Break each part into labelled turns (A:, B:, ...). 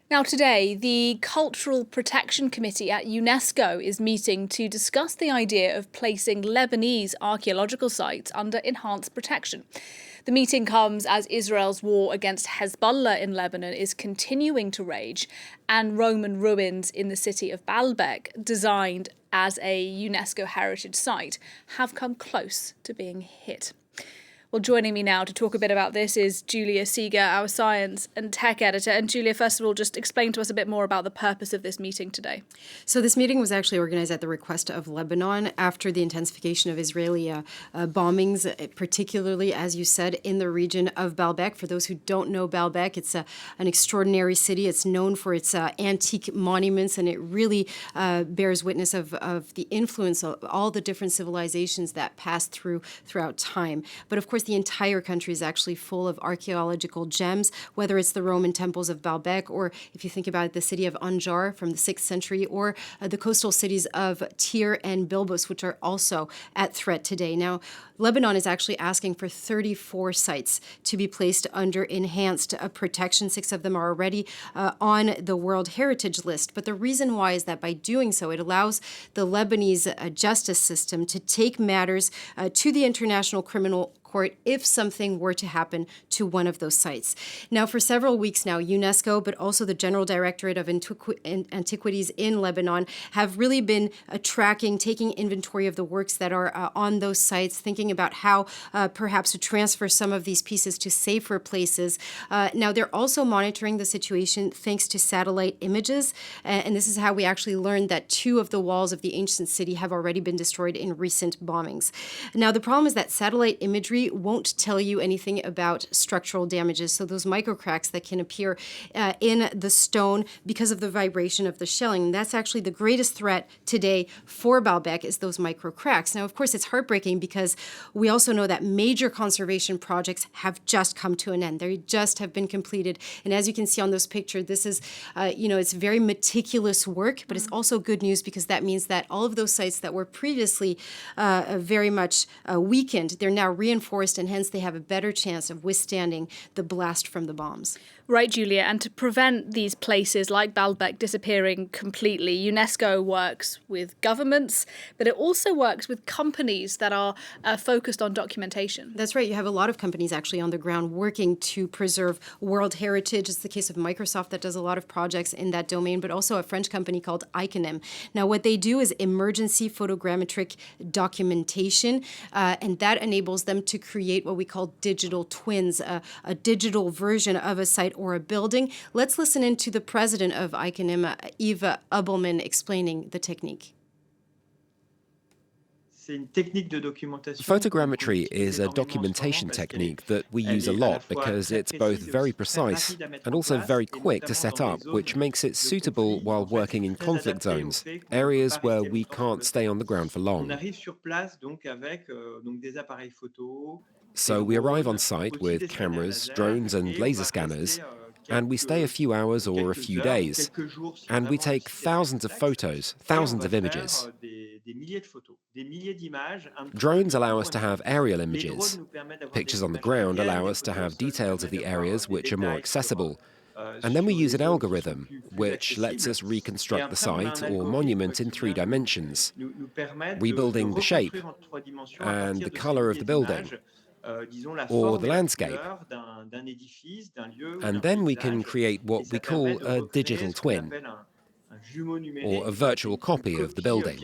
A: Now, today, the Cultural Protection Committee at UNESCO is meeting to discuss the idea of placing Lebanese archaeological sites under enhanced protection. The meeting comes as Israel's war against Hezbollah in Lebanon is continuing to rage, and Roman ruins in the city of Baalbeck, designed as a UNESCO heritage site, have come close to being hit. Well, joining me now to talk a bit about this is Julia Seeger, our science and tech editor. And Julia, first of all, just explain to us a bit more about the purpose of this meeting today.
B: So this meeting was actually organized at the request of Lebanon after the intensification of Israeli bombings, particularly, as you said, in the region of Baalbeck. For those who don't know Baalbeck, it's an extraordinary city. It's known for its antique monuments, and it really bears witness of the influence of all the different civilizations that passed throughout time. But of course, the entire country is actually full of archaeological gems, whether it's the Roman temples of Baalbeck, or if you think about it, the city of Anjar from the 6th century, or the coastal cities of Tyre and Byblos, which are also at threat today. Now, Lebanon is actually asking for 34 sites to be placed under enhanced protection. 6 of them are already on the World Heritage List. But the reason why is that by doing so, it allows the Lebanese justice system to take matters to the International Criminal Court if something were to happen to one of those sites. Now, for several weeks now, UNESCO, but also the General Directorate of Antiquities in Lebanon, have really been taking inventory of the works that are on those sites, thinking about how perhaps to transfer some of these pieces to safer places. Now, they're also monitoring the situation thanks to satellite images, and this is how we actually learned that 2 of the walls of the ancient city have already been destroyed in recent bombings. Now, the problem is that satellite imagery won't tell you anything about structural damages, so those microcracks that can appear in the stone because of the vibration of the shelling. And that's actually the greatest threat today for Baalbeck, is those microcracks. Now, of course, it's heartbreaking because we also know that major conservation projects have just come to an end. They just have been completed. And as you can see on this picture, this is, it's very meticulous work, but it's also good news because that means that all of those sites that were previously very much weakened, they're now reinforced, and hence they have a better chance of withstanding the blast from the bombs.
A: Right, Julia. And to prevent these places like Baalbeck disappearing completely, UNESCO works with governments, but it also works with companies that are focused on documentation.
B: That's right. You have a lot of companies actually on the ground working to preserve world heritage. It's the case of Microsoft that does a lot of projects in that domain, but also a French company called Iconim. Now, what they do is emergency photogrammetric documentation, and that enables them to create what we call digital twins, a digital version of a site or a building. Let's listen in to the president of Iconim, Eva Ubelman, explaining the technique.
C: Photogrammetry is a documentation technique that we use a lot because it's both very precise and also very quick to set up, which makes it suitable while working in conflict zones, areas where we can't stay on the ground for long. So we arrive on site with cameras, drones and laser scanners, and we stay a few hours or a few days, and we take thousands of photos, thousands of images. Drones allow us to have aerial images. Pictures on the ground allow us to have details of the areas which are more accessible. And then we use an algorithm, which lets us reconstruct the site or monument in 3 dimensions, rebuilding the shape and the color of the building, or the landscape. And then we can create what we call a digital twin, or a virtual copy of the building.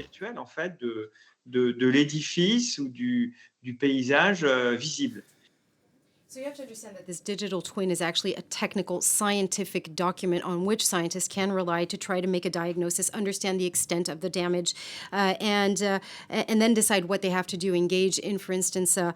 B: So you have to understand that this digital twin is actually a technical scientific document on which scientists can rely to try to make a diagnosis, understand the extent of the damage, and then decide what they have to do, engage in, for instance, a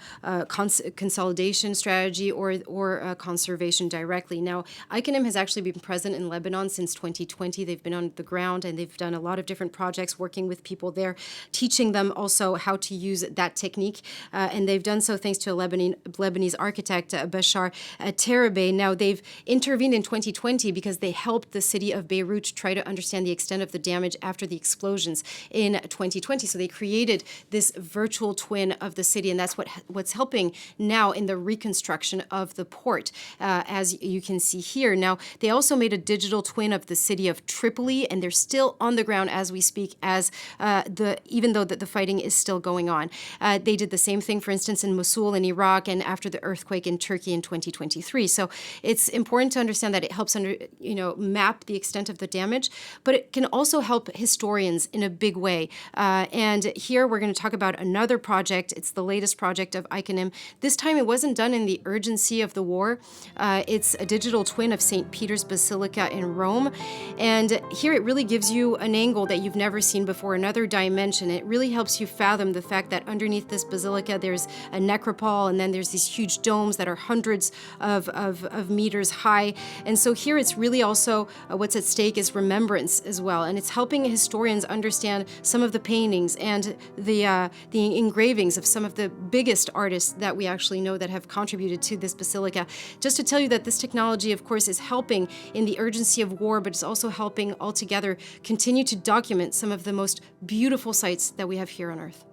B: consolidation strategy or conservation directly. Now, Iconim has actually been present in Lebanon since 2020. They've been on the ground and they've done a lot of different projects working with people there, teaching them also how to use that technique. And they've done so thanks to a Lebanese architect architect Bashar Terabeh. Now, they've intervened in 2020 because they helped the city of Beirut try to understand the extent of the damage after the explosions in 2020. So they created this virtual twin of the city, and that's what's helping now in the reconstruction of the port, as you can see here. Now, they also made a digital twin of the city of Tripoli, and they're still on the ground as we speak, even though the fighting is still going on. They did the same thing, for instance, in Mosul in Iraq, and after the earthquake in Turkey in 2023. So it's important to understand that it helps map the extent of the damage, but it can also help historians in a big way. And here we're going to talk about another project. It's the latest project of Iconim. This time it wasn't done in the urgency of the war. It's a digital twin of St. Peter's Basilica in Rome. And here it really gives you an angle that you've never seen before, another dimension. It really helps you fathom the fact that underneath this basilica there's a necropole, and then there's these huge domes that are hundreds of meters high. And so here it's really also what's at stake is remembrance as well. And it's helping historians understand some of the paintings and the engravings of some of the biggest artists that we actually know that have contributed to this basilica. Just to tell you that this technology, of course, is helping in the urgency of war, but it's also helping altogether continue to document some of the most beautiful sites that we have here on Earth.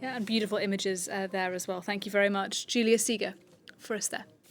A: Yeah, and beautiful images there as well. Thank you very much, Julia Seeger, for us there.